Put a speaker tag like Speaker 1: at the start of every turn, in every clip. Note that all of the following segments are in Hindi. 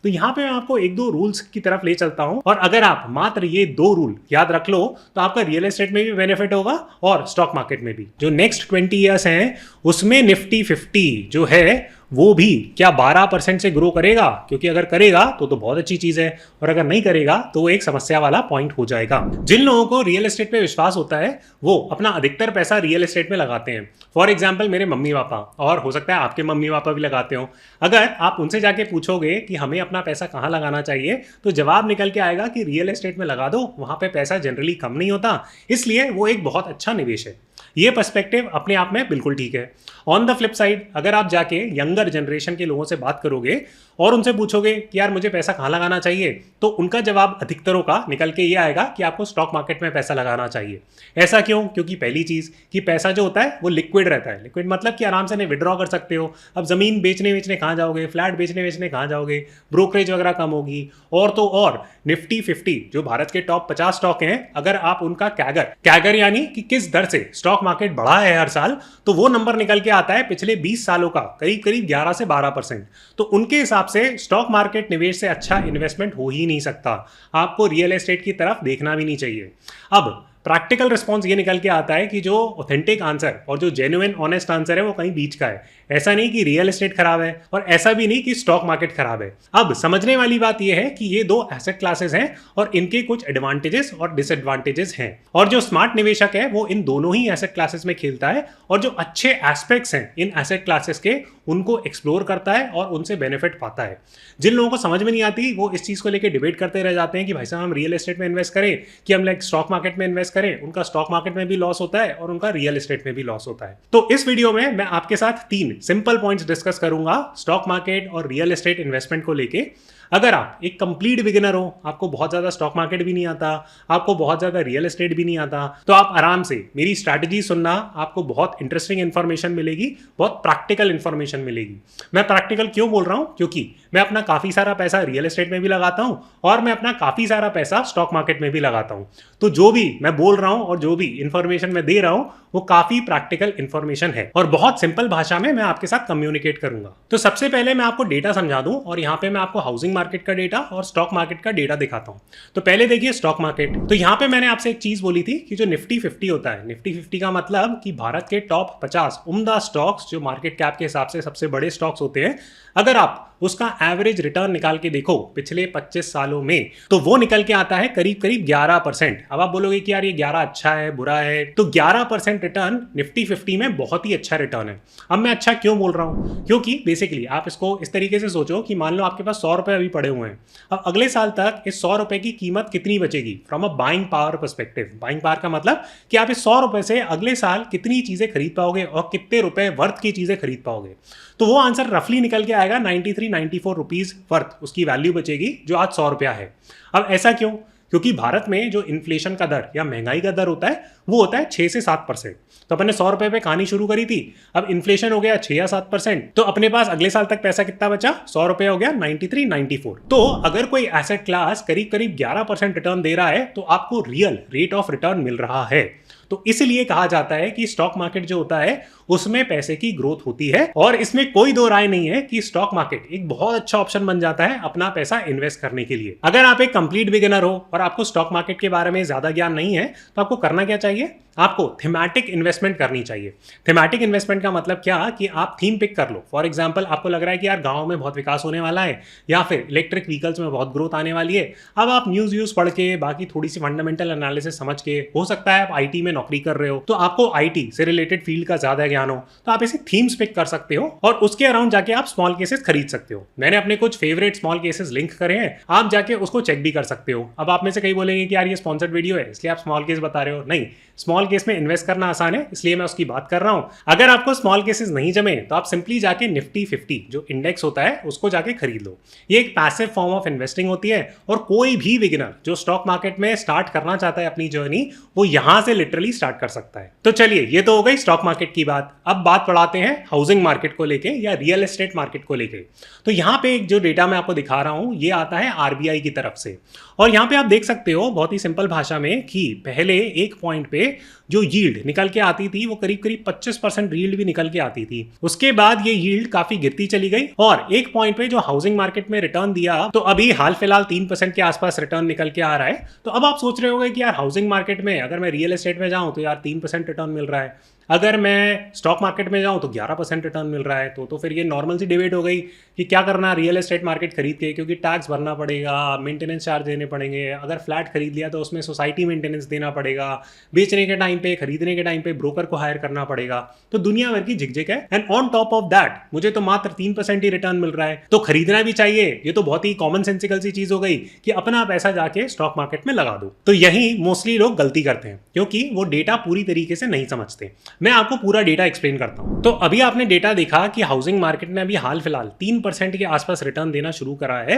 Speaker 1: तो यहाँ पे मैं आपको एक दो रूल्स की तरफ ले चलता हूँ, और अगर आप मात्र ये दो रूल याद रख लो तो आपका रियल एस्टेट में भी बेनिफिट होगा और स्टॉक मार्केट में भी। जो नेक्स्ट 20 ईयर्स हैं उसमें निफ्टी 50 जो है वो भी क्या 12% से ग्रो करेगा? क्योंकि अगर करेगा तो बहुत अच्छी चीज है, और अगर नहीं करेगा तो वो एक समस्या वाला पॉइंट हो जाएगा। जिन लोगों को रियल एस्टेट पे विश्वास होता है वो अपना अधिकतर पैसा रियल एस्टेट में लगाते हैं। फॉर एग्जाम्पल मेरे मम्मी पापा, और हो सकता है आपके मम्मी पापा भी लगाते हो। अगर आप उनसे जाके पूछोगे कि हमें अपना पैसा कहाँ लगाना चाहिए तो जवाब निकल के आएगा कि रियल एस्टेट में लगा दो, वहां पे पैसा जनरली कम नहीं होता, इसलिए वो एक बहुत अच्छा निवेश है। ये पर्सपेक्टिव अपने आप में बिल्कुल ठीक है। ऑन द फ्लिप साइड अगर आप जाके यंगर जनरेशन के लोगों से बात करोगे और उनसे पूछोगे कि यार मुझे पैसा कहाँ लगाना चाहिए, तो उनका जवाब अधिकतरों का निकल के ये आएगा कि आपको स्टॉक मार्केट में पैसा लगाना चाहिए। ऐसा क्यों? क्योंकि पहली चीज़ कि पैसा जो होता है वो लिक्विड रहता है। लिक्विड मतलब कि आराम से विड्रॉ कर सकते हो। अब ज़मीन बेचने कहाँ जाओगे, फ्लैट बेचने कहाँ जाओगे, ब्रोकरेज वगैरह कम होगी। और तो और निफ्टी 50 जो भारत के टॉप 50 स्टॉक हैं, अगर आप उनका कैगर यानी कि किस दर से स्टॉक मार्केट बढ़ा है हर साल, तो वो नंबर निकल के आता है पिछले 20 सालों का करीब 11 से 12%। तो उनके हिसाब से स्टॉक मार्केट निवेश से अच्छा इन्वेस्टमेंट हो ही नहीं सकता। आपको रियल एस्टेट की तरफ देखना भी नहीं चाहिए। अब प्रैक्टिकल रिस्पॉन्स ये निकल के आता है कि जो ऑथेंटिक आंसर और जो जेन्युइन ऑनेस्ट आंसर है वो कहीं बीच का है। ऐसा नहीं कि रियल एस्टेट खराब है और ऐसा भी नहीं कि स्टॉक मार्केट खराब है। अब समझने वाली बात यह है कि ये दो एसेट क्लासेस हैं और इनके कुछ एडवांटेजेस और डिसएडवांटेजेस हैं, और जो स्मार्ट निवेशक है वो इन दोनों ही एसेट क्लासेस में खेलता है और जो अच्छे एस्पेक्ट्स हैं इन एसेट क्लासेस के उनको एक्सप्लोर करता है और उनसे बेनिफिट पाता है। जिन लोगों को समझ में नहीं आती वो इस चीज को लेकर डिबेट करते रह जाते हैं कि भाई साहब हम रियल एस्टेट में इन्वेस्ट करें कि हम स्टॉक मार्केट में इन्वेस्ट करें। उनका स्टॉक मार्केट में भी लॉस होता है और उनका रियल एस्टेट में भी लॉस होता है। तो इस वीडियो में मैं आपके साथ 3 सिंपल पॉइंट्स डिस्कस करूंगा स्टॉक मार्केट और रियल एस्टेट इन्वेस्टमेंट को लेके। अगर आप एक कंप्लीट बिगिनर हो, आपको बहुत ज्यादा स्टॉक मार्केट भी नहीं आता, आपको बहुत ज्यादा रियल एस्टेट भी नहीं आता, तो आप आराम से मेरी स्ट्रैटेजी सुनना, आपको बहुत इंटरेस्टिंग इंफॉर्मेशन मिलेगी, बहुत प्रैक्टिकल इंफॉर्मेशन मिलेगी। मैं प्रैक्टिकल क्यों बोल रहा हूं? क्योंकि मैं अपना काफी सारा पैसा रियल एस्टेट में भी लगाता हूं और मैं अपना काफी सारा पैसा स्टॉक मार्केट में भी लगाता हूं। तो जो भी मैं बोल रहा हूं और जो भी इंफॉर्मेशन मैं दे रहा हूं वो काफी प्रैक्टिकल इंफॉर्मेशन है और बहुत सिंपल भाषा में मैं आपके साथ कम्युनिकेट करूंगा। तो सबसे पहले मैं आपको डेटा समझा दूं, और यहां पे मैं आपको हाउसिंग मार्केट का डेटा और स्टॉक मार्केट का डेटा दिखाता हूं। तो पहले देखिए स्टॉक मार्केट। तो यहां पे मैंने आपसे एक चीज बोली थी कि जो निफ्टी 50 होता है, निफ्टी 50 का मतलब कि भारत के टॉप 50 उम्दा स्टॉक्स जो मार्केट कैप के हिसाब से सबसे बड़े स्टॉक्स होते हैं, अगर आप उसका एवरेज रिटर्न निकाल के देखो पिछले 25 सालों में, तो वो निकल के आता है करीब 11%। अब आप बोलोगे कि यार ये 11 अच्छा है बुरा है, तो 11% रिटर्न निफ्टी 50 में बहुत ही अच्छा रिटर्न है। अब मैं अच्छा क्यों बोल रहा हूं? क्योंकि बेसिकली आप इसको इस तरीके से सोचो कि मान लो आपके पास 100 रुपए अभी पड़े हुए हैं। अब अगले साल तक इस 100 रुपए की कीमत कितनी बचेगी from a buying power perspective. Buying power का मतलब कि आप इस 100 रुपए से अगले साल कितनी चीजें खरीद पाओगे और कितने रुपए वर्थ की चीजें खरीद पाओगे। तो वो आंसर रफली निकल के आएगा 93-94 रुपीज वर्थ उसकी वैल्यू बचेगी जो आज 100 रुपया है। अब ऐसा क्यों? क्योंकि भारत में जो इन्फ्लेशन का दर या महंगाई का दर होता है वो होता है 6 से 7%। तो अपने 100 रुपए पे कहानी शुरू करी थी, अब इन्फ्लेशन हो गया 6 या 7%, तो अपने पास अगले साल तक पैसा कितना बचा? 100 रुपए हो गया 93-94। तो अगर कोई एसेट क्लास करीब 11% रिटर्न दे रहा है तो आपको रियल रेट ऑफ रिटर्न मिल रहा है। तो इसलिए कहा जाता है कि स्टॉक मार्केट जो होता है उसमें पैसे की ग्रोथ होती है, और इसमें कोई दो राय नहीं है कि स्टॉक मार्केट एक बहुत अच्छा ऑप्शन बन जाता है अपना पैसा इन्वेस्ट करने के लिए। अगर आप एक कंप्लीट बिगिनर हो और आपको स्टॉक मार्केट के बारे में ज्यादा ज्ञान नहीं है तो आपको करना क्या चाहिए? आपको थीमैटिक इन्वेस्टमेंट करनी चाहिए। थीमैटिक इन्वेस्टमेंट का मतलब क्या कि आप थीम पिक कर लो। फॉर एग्जांपल आपको लग रहा है कि यार गांव में बहुत विकास होने वाला है या फिर इलेक्ट्रिक व्हीकल्स में बहुत ग्रोथ आने वाली है। अब आप न्यूज पढ़ के बाकी थोड़ी सी फंडामेंटल एनालिसिस समझ के, हो सकता है आप आईटी में नौकरी कर रहे हो तो आपको आईटी से रिलेटेड फील्ड का ज्यादा ज्ञान हो, तो आप ऐसे थीम्स पिक कर सकते हो और उसके अराउंड जाके आप स्मॉल केसेस खरीद सकते हो। मैंने अपने कुछ फेवरेट स्मॉल केसेस लिंक करे हैं, आप जाके उसको चेक भी कर सकते हो। अब आप में से कई बोलेंगे कि यार ये स्पॉन्सर्ड वीडियो है इसलिए आप स्मॉल केस बता रहे हो। नहीं, स्मॉल केस में इन्वेस्ट करना आसान है इसलिए मैं उसकी बात कर रहा हूं। अगर आपको स्मॉल केसेस नहीं जमे तो आप सिंपली जाके निफ्टी 50 जो इंडेक्स होता है उसको जाके खरीद लो। ये एक पैसिव फॉर्म ऑफ इन्वेस्टिंग होती है और कोई भी बिगिनर जो स्टॉक मार्केट में स्टार्ट करना चाहता है अपनी जर्नी, वो यहां से लिटरली स्टार्ट कर सकता है। तो चलिए, ये तो हो गई स्टॉक मार्केट की बात। अब बात बढ़ाते हैं हाउसिंग मार्केट को लेके या रियल एस्टेट मार्केट को लेके। तो यहां पे एक जो डेटा मैं आपको दिखा रहा हूं ये आता है आरबीआई की तरफ से, और यहां पे आप देख सकते हो बहुत ही सिंपल भाषा में कि पहले एक पॉइंट पे जो यील्ड निकल के आती थी वो करीब करीब 25% यील्ड भी निकल के आती थी। उसके बाद ये यील्ड काफी गिरती चली गई और एक पॉइंट पे जो हाउसिंग मार्केट में रिटर्न दिया, तो अभी हाल फिलहाल 3% के आसपास रिटर्न निकल के आ रहा है। तो अब आप सोच रहे होंगे कि यार हाउसिंग मार्केट में अगर मैं रियल एस्टेट में जाऊं तो यार 3% रिटर्न मिल रहा है, अगर मैं स्टॉक मार्केट में जाऊं तो 11% रिटर्न मिल रहा है। तो फिर ये नॉर्मल सी डिबेट हो गई कि क्या करना रियल एस्टेट मार्केट खरीद के, क्योंकि टैक्स भरना पड़ेगा, मेंटेनेंस चार्ज देने पड़ेंगे, अगर फ्लैट खरीद लिया तो उसमें सोसाइटी मेंटेनेंस देना पड़ेगा, बेचने के टाइम पे खरीदने के टाइम पे ब्रोकर को हायर करना पड़ेगा। तो दुनिया भर की झिकझिक है and on top of that मुझे तो मात्र 3% ही रिटर्न मिल रहा है, तो खरीदना भी चाहिए। ये तो बहुत ही कॉमन सेंसिकल सी चीज हो गई कि अपना पैसा जाके स्टॉक मार्केट में लगा दो। तो यही मोस्टली लोग गलती करते हैं क्योंकि वो डेटा पूरी तरीके से नहीं समझते। मैं आपको पूरा डेटा एक्सप्लेन करता हूं। तो अभी आपने डेटा देखा कि हाउसिंग मार्केट ने अभी हाल फिलहाल 3% के आसपास रिटर्न देना शुरू करा है।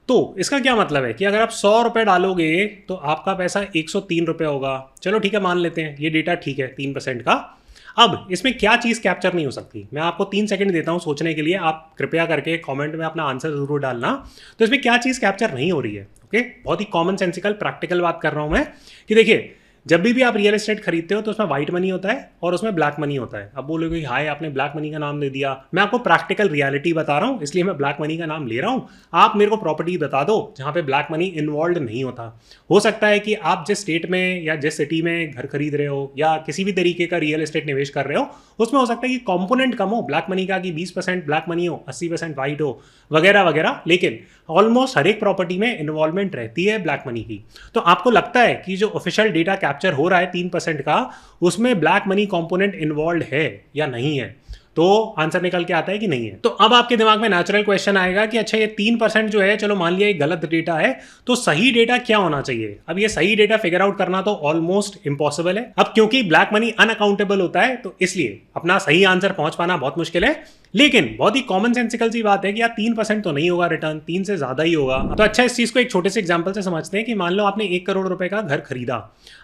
Speaker 1: तो इसका क्या मतलब है कि अगर आप 100 रुपए डालोगे तो आपका पैसा 103 रुपए होगा। चलो ठीक है, मान लेते हैं ये डेटा ठीक है 3% का। अब इसमें क्या चीज़ कैप्चर नहीं हो सकती, मैं आपको 3 सेकंड देता हूं सोचने के लिए, आप कृपया करके कमेंट में अपना आंसर जरूर डालना। तो इसमें क्या चीज़ कैप्चर नहीं हो रही है? ओके, बहुत ही कॉमन सेंसिकल प्रैक्टिकल बात कर रहा हूं मैं कि देखिए, जब भी आप रियल एस्टेट खरीदते हो तो उसमें व्हाइट मनी होता है और उसमें ब्लैक मनी होता है। अब बोलोगे हाय आपने ब्लैक मनी का नाम दे दिया, मैं आपको प्रैक्टिकल रियलिटी बता रहा हूं इसलिए मैं ब्लैक मनी का नाम ले रहा हूं। आप मेरे को प्रॉपर्टी बता दो जहां पे ब्लैक मनी इन्वॉल्व नहीं होता। हो सकता है कि आप जिस स्टेट में या जिस सिटी में घर खरीद रहे हो या किसी भी तरीके का रियल एस्टेट निवेश कर रहे हो उसमें हो सकता है कि कॉम्पोनेंट कम हो ब्लैक मनी का, कि 20% ब्लैक मनी हो, 80% व्हाइट हो, वगैरह वगैरह, लेकिन ऑलमोस्ट हर एक प्रॉपर्टी में इन्वॉल्वमेंट रहती है ब्लैक मनी की। तो आपको लगता है कि जो ऑफिशियल डेटा कैप्चर हो रहा है 3% का, उसमें ब्लैक मनी कंपोनेंट इन्वॉल्व है या नहीं है? तो आंसर निकल के आता है कि नहीं है। तो अब आपके दिमाग में नेचुरल क्वेश्चन आएगा कि अच्छा ये 3% जो है, चलो मान लिया ये गलत डेटा है, तो सही डेटा क्या होना चाहिए? अब ये सही डेटा फिगर आउट करना तो ऑलमोस्ट इम्पॉसिबल है। अब क्योंकि ब्लैक मनी अनअकाउंटेबल होता है तो इसलिए अपना सही आंसर पहुंच पाना बहुत मुश्किल है। लेकिन बहुत ही कॉमन सेंसिकल सी बात है कि यार 3% तो नहीं होगा रिटर्न, 3 से ज्यादा ही होगा। तो अच्छा, इस चीज को एक छोटे से एग्जांपल से समझते हैं कि मान लो आपने 1 करोड़ रुपए का घर खरीदा,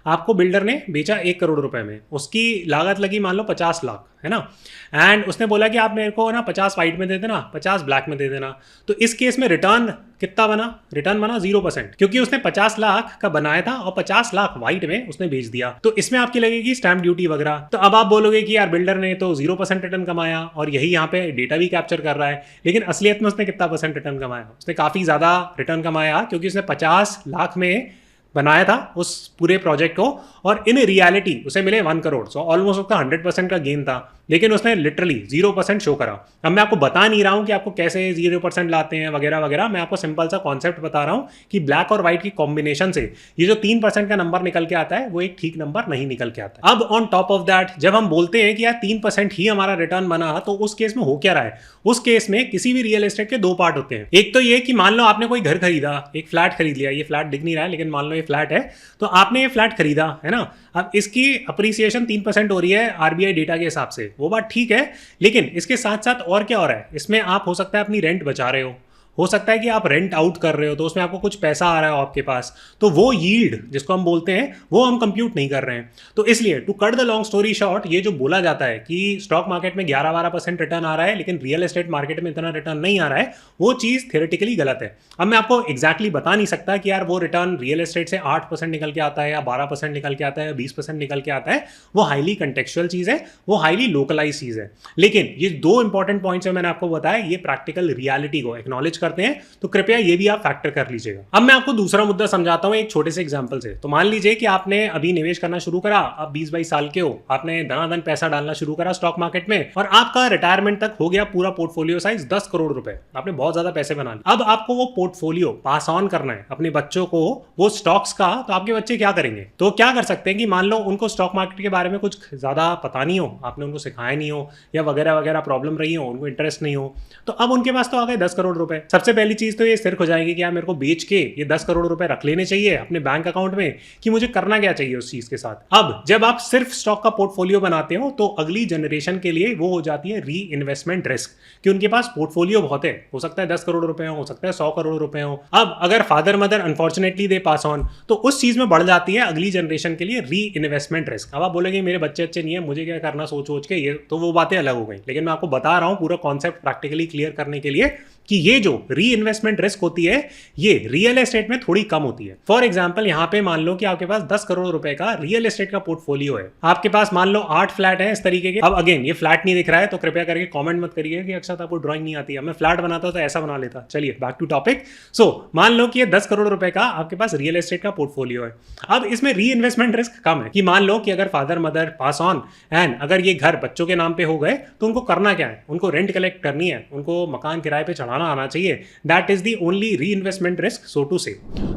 Speaker 1: आपको बिल्डर ने बेचा 1 करोड़ रुपए में, उसकी लागत लगी मान लो 50 लाख, है ना, एंड उसने बोला कि आप मेरे को ना 50 व्हाइट में दे देना, 50 ब्लैक में दे देना। तो इस केस में रिटर्न कितना बना? रिटर्न बना 0%, क्योंकि उसने 50 लाख का बनाया था और 50 लाख व्हाइट में उसने बेच दिया। तो इसमें आपकी लगेगी स्टैंप ड्यूटी वगैरह। तो अब आप बोलोगे कि यार बिल्डर ने तो 0% रिटर्न कमाया और यही यहाँ पे डेटा भी कैप्चर कर रहा है, लेकिन असलियत में उसने कितना परसेंट रिटर्न कमाया? उसने काफी ज्यादा रिटर्न कमाया क्योंकि उसने 50 लाख में बनाया था उस पूरे प्रोजेक्ट को और इन रियलिटी उसे मिले 1 करोड़। सो ऑलमोस्ट उसका 100% का गेन था, लेकिन उसने लिटरली 0% शो करा। अब मैं आपको बता नहीं रहा हूं कि आपको कैसे 0% लाते हैं वगैरह वगैरह, मैं आपको सिंपल सा कॉन्सेप्ट बता रहा हूं कि ब्लैक और व्हाइट की कॉम्बिनेशन से ये जो 3% का नंबर निकल के आता है वो एक ठीक नंबर नहीं निकल के आता। अब ऑन टॉप ऑफ दैट जब हम बोलते हैं कि यार 3% ही हमारा रिटर्न बना, तो उस केस में हो क्या रहा है? उस केस में किसी भी रियल एस्टेट के 2 पार्ट होते हैं। एक तो ये कि मान लो आपने कोई घर खरीदा, एक फ्लैट खरीद लिया, ये फ्लैट दिख नहीं रहा है लेकिन मान लो ये फ्लैट है, तो आपने ये फ्लैट खरीदा, है ना। अब इसकी अप्रिसिएशन 3% हो रही है आरबीआई डेटा के हिसाब से, वो बात ठीक है, लेकिन इसके साथ साथ और क्या हो रहा है? इसमें आप हो सकता है अपनी रेंट बचा रहे हो सकता है कि आप रेंट आउट कर रहे हो तो उसमें आपको कुछ पैसा आ रहा है आपके पास, तो वो यील्ड जिसको हम बोलते हैं वो हम कंप्यूट नहीं कर रहे हैं। तो इसलिए to cut the long story short, ये जो बोला जाता है कि स्टॉक मार्केट में 11-12% रिटर्न आ रहा है लेकिन रियल एस्टेट मार्केट में इतना रिटर्न नहीं आ रहा है, वो चीज़ थियोरेटिकली गलत है। अब मैं आपको एग्जैक्टली बता नहीं सकता कि यार वो रिटर्न रियल एस्टेट से 8% निकल के आता है या 12% निकल के आता है या 20% निकल के आता है, वो हाईली कंटेक्चुअल चीज़ है, वो हाईली लोकलाइज चीज़ है। लेकिन ये 2 इंपॉर्टेंट पॉइंट्स मैंने आपको बताया, ये प्रैक्टिकल रियलिटी को एक्नॉलेज करते हैं, तो कृपया ये भी आप फैक्टर कर लीजिएगा। अब मैं आपको दूसरा मुद्दा समझाता हूं एक छोटे से एग्जांपल से। तो मान लीजिए कि आपने अभी निवेश करना शुरू करा, आप 20-22 साल के हो, आपने धनाधन पैसा डालना शुरू करा स्टॉक मार्केट में और आपका रिटायरमेंट तक हो गया पूरा पोर्टफोलियो साइज 10 करोड़ रुपए, आपने बहुत ज्यादा पैसे बना लिए। अब आपको वो पोर्टफोलियो पास ऑन करना है अपने बच्चों को वो स्टॉक्स का, तो आपके बच्चे क्या करेंगे? तो क्या कर सकते हैं कि मान लो उनको स्टॉक मार्केट के बारे में कुछ ज्यादा पता नहीं हो, आपने उनको सिखाया नहीं हो या वगैरह वगैरह प्रॉब्लम रही हो, उनको इंटरेस्ट नहीं हो, तो अब उनके पास तो आ गए 10 करोड़ रुपए। सबसे पहली चीज तो ये स्थिर हो जाएगी कि यार मेरे को बेच के ये 10 करोड़ रुपए रख लेने चाहिए अपने बैंक अकाउंट में, कि मुझे करना क्या चाहिए उस चीज के साथ। अब जब आप सिर्फ स्टॉक का पोर्टफोलियो बनाते हो तो अगली जनरेशन के लिए वो हो जाती है री इन्वेस्टमेंट रिस्क, कि उनके पास पोर्टफोलियो बहुत है, हो सकता है 10 करोड़ रुपए हो सकता है 100 करोड़ रुपए हो। अब अगर father mother unfortunately they pass on, तो उस चीज में बढ़ जाती है अगली जनरेशन के लिए री इन्वेस्टमेंट रिस्क। अब आप बोलेंगे मेरे बच्चे अच्छे नहीं है, मुझे क्या करना सोच सोच के, ये तो वो बातें अलग हो गई, लेकिन मैं आपको बता रहा हूं पूरा कॉन्सेप्ट प्रैक्टिकली क्लियर करने के लिए कि ये जो री इन्वेस्टमेंट रिस्क होती है ये रियल एस्टेट में थोड़ी कम होती है। फॉर एग्जांपल यहाँ पे मान लो कि आपके पास 10 करोड़ रुपए का रियल एस्टेट का पोर्टफोलियो है, आपके पास मान लो 8 फ्लैट है इस तरीके के। अब अगेन ये फ्लैट नहीं दिख रहा है तो कृपया करके कमेंट मत करिए कि अक्षत आपको ड्राइंग नहीं आती है, मैं फ्लैट बनाता हूं तो ऐसा बना लेता। चलिए बैक टू टॉपिक। सो मान लो कि ये 10 करोड़ रुपए का आपके पास रियल एस्टेट का पोर्टफोलियो है। अब इसमें री इन्वेस्टमेंट रिस्क कम है कि मान लो कि अगर father mother pass on and अगर ये घर बच्चों के नाम पे हो गए तो उनको करना क्या है, उनको रेंट कलेक्ट करनी है, उनको मकान किराए पे चढ़ाना आना चाहिए। दैट इज दी ओनली री इन्वेस्टमेंट रिस्क सो टू से।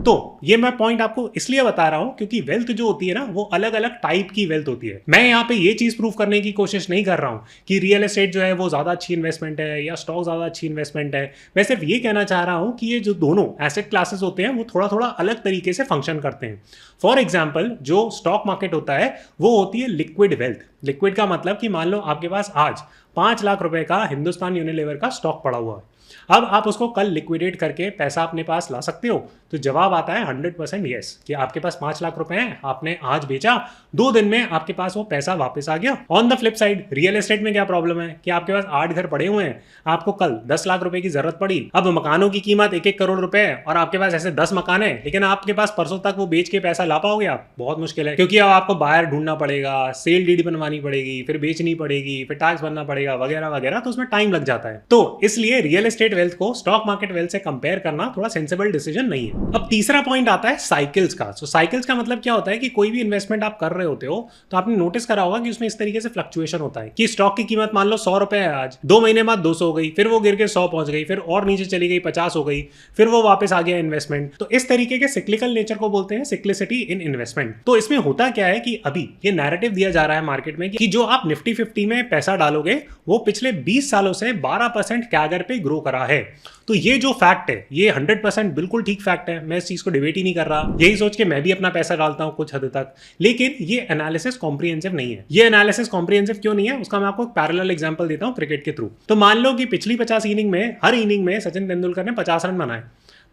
Speaker 1: तो ये मैं पॉइंट आपको इसलिए बता रहा हूं क्योंकि वेल्थ जो होती है ना वो अलग अलग टाइप की वेल्थ होती है। मैं यहाँ पे ये चीज प्रूव करने की कोशिश नहीं कर रहा हूं कि रियल एस्टेट जो है वो ज्यादा अच्छी इन्वेस्टमेंट है या स्टॉक ज्यादा अच्छी इन्वेस्टमेंट है। मैं सिर्फ ये कहना चाह रहा हूं कि ये जो दोनों एसेट क्लासेस होते हैं वो थोड़ा थोड़ा अलग तरीके से फंक्शन करते हैं। फॉर एग्जाम्पल जो स्टॉक मार्केट होता है वो होती है लिक्विड वेल्थ। लिक्विड का मतलब कि मान लो आपके पास आज 5 लाख रुपए का हिंदुस्तान यूनिलीवर का स्टॉक पड़ा हुआ है, अब आप उसको कल लिक्विडेट करके पैसा अपने पास ला सकते हो। तो जवाब आता है 100% यस कि आपके पास 5 लाख रुपए हैं, आपने आज बेचा, 2 दिन में आपके पास वो पैसा वापस आ गया। On the flip side real estate में क्या प्रॉब्लम है कि आपके पास 8 घर पड़े हुए हैं, आपको कल 10 लाख रुपए की जरूरत पड़ी। अब मकानों की कीमत 1-1 करोड़ रुपए है और आपके पास ऐसे 10 मकान है, लेकिन आपके पास परसों तक वो बेच के पैसा ला पाओगे आप? बहुत मुश्किल है, क्योंकि अब आपको बायर ढूंढना पड़ेगा, सेल डीड बनवानी पड़ेगी, फिर बेचनी पड़ेगी, फिर टैक्स भरना पड़ेगा वगैरह वगैरह, तो उसमें टाइम लग जाता है। तो इसलिए रियल एस्टेट वेल्थ को स्टॉक मार्केट वेल्थ से कंपेयर करना थोड़ा सेंसिबल डिसीजन नहीं है। अब तीसरा पॉइंट आता है साइकिल्स का। सो साइकिल्स का मतलब क्या होता है कि कोई भी इन्वेस्टमेंट आप कर रहे होते हो तो आपने नोटिस करा होगा कि उसमें इस तरीके से फ्लक्चुएशन होता है कि स्टॉक की कीमत मान लो 100 रुपए है आज, 2 महीने बाद 200 हो गई, फिर वो गिर के 100 पहुंच गई, फिर और नीचे चली गई 50 हो गई, फिर वो वापस आ गया इन्वेस्टमेंट। तो इस तरीके के सिक्लिकल नेचर को बोलते हैं सिक्लिसिटी इन इन्वेस्टमेंट। तो इसमें होता क्या है कि अभी ये नैरेटिव दिया जा रहा है मार्केट में कि जो आप निफ्टी 50 में पैसा डालोगे वो पिछले 20 सालों से 12% कैगर पे ग्रो करा है। तो ये जो फैक्ट है ये 100% बिल्कुल ठीक फैक्ट है, मैं इस चीज को डिबेट ही नहीं कर रहा। यही सोच के मैं भी अपना पैसा डालता हूं कुछ हद तक, लेकिन ये एनालिसिस कॉम्प्रिहेंसिव नहीं है। ये एनालिसिस कॉम्प्रिहेंसिव क्यों नहीं है उसका मैं आपको एक पैरेलल एग्जांपल देता हूं क्रिकेट के थ्रू। तो मान लो कि पिछली 50 इनिंग में हर इनिंग में सचिन तेंदुलकर ने 50 रन बनाए,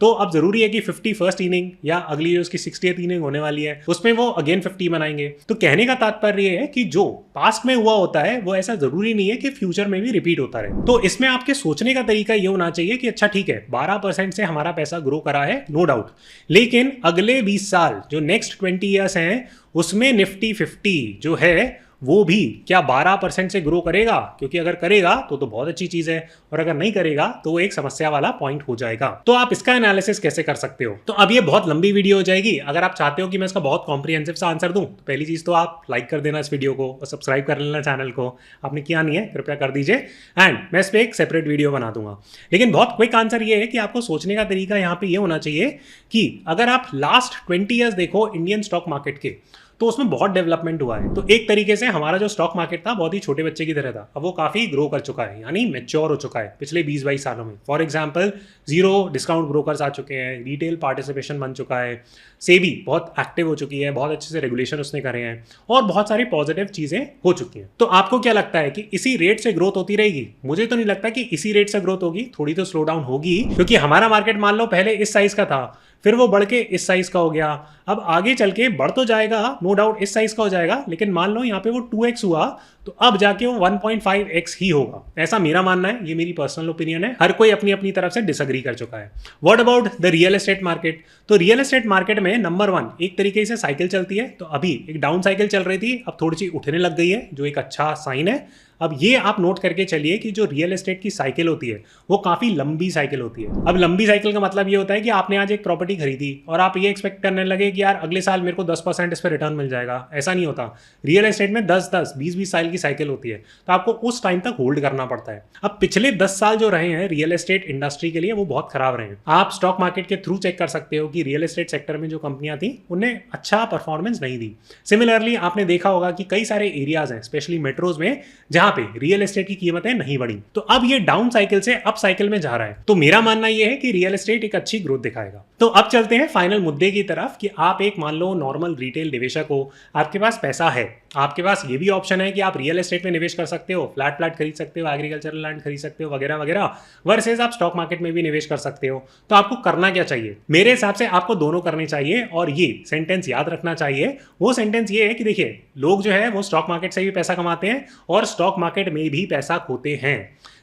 Speaker 1: तो अब जरूरी है कि 51st इनिंग या अगली उसकी 60th इनिंग होने वाली है उसमें वो अगेन 50 बनाएंगे। तो कहने का तात्पर्य है कि जो पास्ट में हुआ होता है वो ऐसा जरूरी नहीं है कि फ्यूचर में भी रिपीट होता रहे। तो इसमें आपके सोचने का तरीका ये होना चाहिए कि अच्छा ठीक है 12% से हमारा पैसा ग्रो करा है, नो डाउट, लेकिन अगले 20 साल जो नेक्स्ट 20 ईयर्स हैं उसमें निफ्टी 50 जो है वो भी क्या 12% से ग्रो करेगा? क्योंकि अगर करेगा तो बहुत अच्छी चीज है, और अगर नहीं करेगा तो वो एक समस्या वाला पॉइंट हो जाएगा। तो आप इसका एनालिसिस कैसे कर सकते हो? तो अब ये बहुत लंबी वीडियो हो जाएगी। अगर आप चाहते हो कि मैं इसका बहुत कॉम्प्रिहेंसिव सा आंसर दूं तो पहली चीज तो आप लाइक कर देना इस वीडियो को और सब्सक्राइब कर लेना चैनल को। आपने किया नहीं है, कृपया कर दीजिए, एंड मैं इस पर एक सेपरेट वीडियो बना दूंगा। लेकिन बहुत क्विक आंसर ये है कि आपको सोचने का तरीका यहाँ पे ये होना चाहिए कि अगर आप लास्ट 20 ईयर्स देखो इंडियन स्टॉक मार्केट के, तो उसमें बहुत डेवलपमेंट हुआ है। तो एक तरीके से हमारा जो स्टॉक मार्केट था बहुत ही छोटे बच्चे की तरह था, अब वो काफी ग्रो कर चुका है, यानी मैच्योर हो चुका है पिछले 20-22 सालों में। फॉर एग्जांपल 0 डिस्काउंट ब्रोकर्स आ चुके हैं, रिटेल पार्टिसिपेशन बन चुका है, सेबी बहुत एक्टिव हो चुकी है, बहुत अच्छे से रेगुलेशन उसने करे हैं, और बहुत सारी पॉजिटिव चीजें हो चुकी हैं। तो आपको क्या लगता है कि इसी रेट से ग्रोथ होती रहेगी? मुझे तो नहीं लगता कि इसी रेट से ग्रोथ होगी, थोड़ी तो स्लो डाउन होगी, क्योंकि हमारा मार्केट मान लो पहले इस साइज का था, फिर वो बढ़ के इस साइज का हो गया, अब आगे चल के बढ़ तो जाएगा, नो डाउट इस साइज का हो जाएगा, लेकिन मान लो यहाँ पे वो 2x हुआ तो अब जाके वो 1.5x ही होगा, ऐसा मेरा मानना है। ये मेरी पर्सनल ओपिनियन है, हर कोई अपनी अपनी तरफ से डिसएग्री कर चुका है। What about the real estate market? तो रियल एस्टेट मार्केट में नंबर 1 एक तरीके से साइकिल चलती है। तो अभी एक डाउन साइकिल चल रही थी, अब थोड़ी सी उठने लग गई है, जो एक अच्छा साइन है। अब ये आप नोट करके चलिए कि जो रियल एस्टेट की साइकिल होती है वो काफी लंबी साइकिल होती है। अब लंबी साइकिल का मतलब ये होता है कि आपने आज एक प्रॉपर्टी खरीदी और आप ये एक्सपेक्ट करने लगे कि यार अगले साल मेरे को 10% इस पर रिटर्न मिल जाएगा, ऐसा नहीं होता। रियल एस्टेट में 10-10, 20-20 साल की साइकिल होती है, तो आपको उस टाइम तक होल्ड करना पड़ता है। अब पिछले 10 साल जो रहे हैं रियल एस्टेट इंडस्ट्री के लिए वो बहुत खराब रहे हैं। आप स्टॉक मार्केट के थ्रू चेक कर सकते हो कि रियल एस्टेट सेक्टर में जो कंपनियां थी उन्हें अच्छा परफॉर्मेंस नहीं दी। सिमिलरली आपने देखा होगा कि कई सारे एरियाज हैं, स्पेशली मेट्रोज में, जहां पे रियल एस्टेट की कीमतें नहीं बढ़ी। तो अब ये डाउन साइकिल से अप साइकिल में जा रहा है। तो मेरा मानना यह है कि रियल एस्टेट एक अच्छी ग्रोथ दिखाएगा। तो अब चलते हैं फाइनल मुद्दे की तरफ कि आप एक मान लो नॉर्मल रिटेल निवेशक हो, आपके पास पैसा है, आपके पास ये भी ऑप्शन है कि आप रियल एस्टेट में निवेश कर सकते हो, फ्लैट खरीद सकते हो, एग्रीकल्चरल लैंड खरीद सकते हो, वगैरह वगैरह, वर्सेस आप स्टॉक मार्केट में भी निवेश कर सकते हो। तो आपको करना क्या चाहिए? मेरे हिसाब से आपको दोनों करने चाहिए, और ये सेंटेंस याद रखना चाहिए। वो सेंटेंस ये है कि देखिए, लोग जो है वो स्टॉक मार्केट से भी पैसा कमाते हैं और स्टॉक मार्केट में भी पैसा खोते हैं।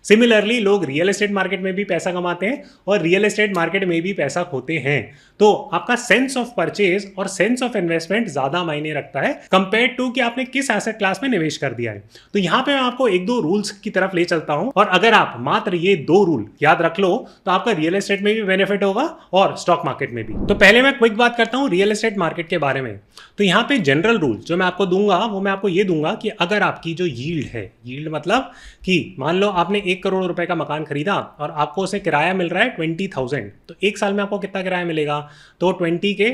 Speaker 1: सिमिलरली लोग रियल एस्टेट मार्केट में भी पैसा कमाते हैं और रियल एस्टेट मार्केट में भी पैसा खोते हैं। तो आपका सेंस ऑफ परचेज और सेंस ऑफ इन्वेस्टमेंट ज्यादा मायने रखता है कंपेयर टू कि आपने किस एसेट क्लास में निवेश कर दिया है। तो यहां पे मैं आपको एक दो रूल्स की तरफ ले चलता हूं और अगर आप मात्र ये दो रूल याद रख लो तो आपका रियल एस्टेट में भी बेनिफिट होगा और स्टॉक मार्केट में भी। तो पहले मैं क्विक बात करता हूं रियल एस्टेट मार्केट के बारे में। तो यहां पे जनरल रूल जो मैं आपको दूंगा वो मैं आपको ये दूंगा कि अगर आपकी जो यील्ड है, यील्ड मतलब कि मान लो आपने 1 करोड़ रुपए का मकान खरीदा और आपको उसे किराया मिल रहा है 20,000, तो एक साल में आपको कितना किराया मिलेगा? तो 20 के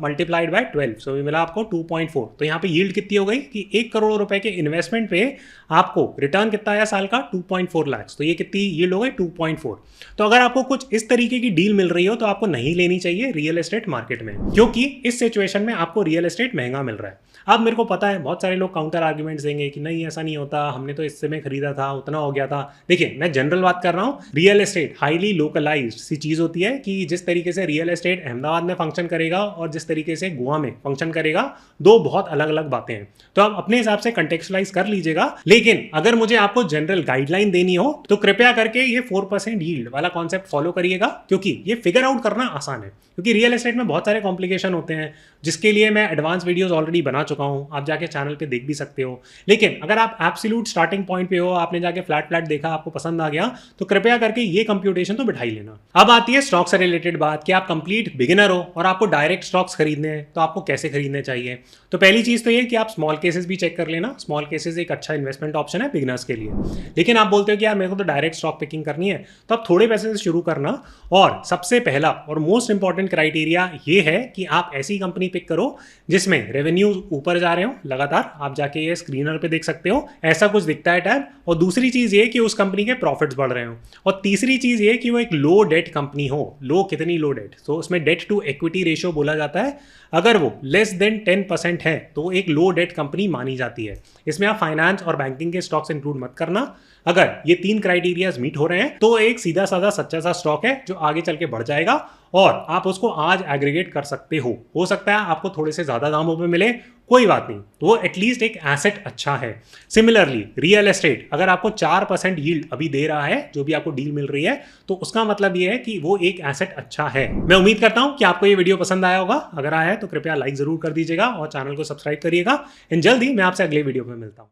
Speaker 1: मल्टीप्लाइड बाय 12, सो ये मिला आपको 2.4। तो यहाँ पे यील्ड कितनी हो गई कि 1 करोड़ रुपए के इन्वेस्टमेंट पे आपको रिटर्न कितना आया साल का? 2.4 लाख। तो ये कितनी यील्ड हो गई? 2.4। तो अगर आपको कुछ इस तरीके की डील मिल रही हो तो आपको नहीं लेनी चाहिए रियल एस्टेट मार्केट में, क्योंकि इस सिचुएशन में आपको रियल एस्टेट महंगा मिल रहा है। अब मेरे को पता है बहुत सारे लोग काउंटर आर्ग्यूमेंट्स देंगे कि नहीं ऐसा नहीं होता, हमने तो इससे में खरीदा था उतना हो गया था। देखिए मैं जनरल बात कर रहा हूँ। रियल एस्टेट हाईली लोकलाइज्ड सी चीज होती है कि जिस तरीके से रियल एस्टेट अहमदाबाद में फंक्शन करेगा और जिस तरीके से गोवा में फंक्शन करेगा, दो बहुत अलग अलग बातें हैं। तो आप अपने हिसाब से कंटेक्चुअलाइज कर लीजिएगा। लेकिन अगर मुझे आपको जनरल गाइडलाइन देनी हो तो कृपया करके ये 4% यील्ड वाला कॉन्सेप्ट फॉलो करिएगा, क्योंकि ये फिगर आउट करना आसान है। क्योंकि रियल एस्टेट में बहुत सारे कॉम्प्लिकेशन होते हैं जिसके लिए मैं एडवांस वीडियोस ऑलरेडी बना चुका हूं, आप जाके चैनल पे देख भी सकते हो। लेकिन अगर आप एब्सोल्यूट स्टार्टिंग पॉइंट पे हो, आपने जाके फ्लैट देखा, आपको पसंद आ गया, तो कृपया करके ये कंप्यूटेशन तो बिठा ही लेना। अब आती है स्टॉक से रिलेटेड बात कि आप कंप्लीट बिगिनर हो और आपको डायरेक्ट स्टॉक्स खरीदने हैं, तो आपको कैसे खरीदने चाहिए। तो पहली चीज तो ये कि आप स्मॉल केसेस भी चेक कर लेना। स्मॉल केसेस एक अच्छा इन्वेस्टमेंट ऑप्शन है बिगिनर्स के लिए। लेकिन आप बोलते हो कि यार मेरे को तो डायरेक्ट स्टॉक पिकिंग करनी है, तो आप थोड़े पैसे से शुरू करना। और सबसे पहला और मोस्ट इंपॉर्टेंट क्राइटेरिया ये है कि आप ऐसी कंपनी पिक करो जिसमें रेवेन्यू ऊपर जा रहे हो लगातार। आप जाके ये स्क्रीनर पे देख सकते हो, ऐसा कुछ दिखता है टैब। और दूसरी चीज ये कि उस कंपनी के प्रॉफिट्स बढ़ रहे हो। और तीसरी चीज ये कि वो एक लो डेट कंपनी हो। लो कितनी लो डेट? तो उसमें डेट टू इक्विटी रेशियो बोला जाता है। अगर वो लेस देन 10% है तो एक लो डेट कंपनी मानी जाती है। इसमें आप फाइनेंस और बैंकिंग के स्टॉक्स इंक्लूड मत करना। अगर ये 3 क्राइटेरियाज मीट हो रहे हैं तो एक सीधा साधा सच्चा सा स्टॉक है जो आगे चल के बढ़ जाएगा और आप उसको आज एग्रीगेट कर सकते हो सकता है आपको थोड़े से ज्यादा दामों पे मिले, कोई बात नहीं, तो वो एटलीस्ट एक एसेट अच्छा है। सिमिलरली रियल एस्टेट अगर आपको 4% यील्ड अभी दे रहा है, जो भी आपको डील मिल रही है, तो उसका मतलब ये है कि वो एक एसेट अच्छा है। मैं उम्मीद करता हूं कि आपको ये वीडियो पसंद आया होगा। अगर आया है तो कृपया लाइक जरूर कर दीजिएगा और चैनल को सब्सक्राइब करिएगा। जल्दी मैं आपसे अगले वीडियो में मिलता हूं।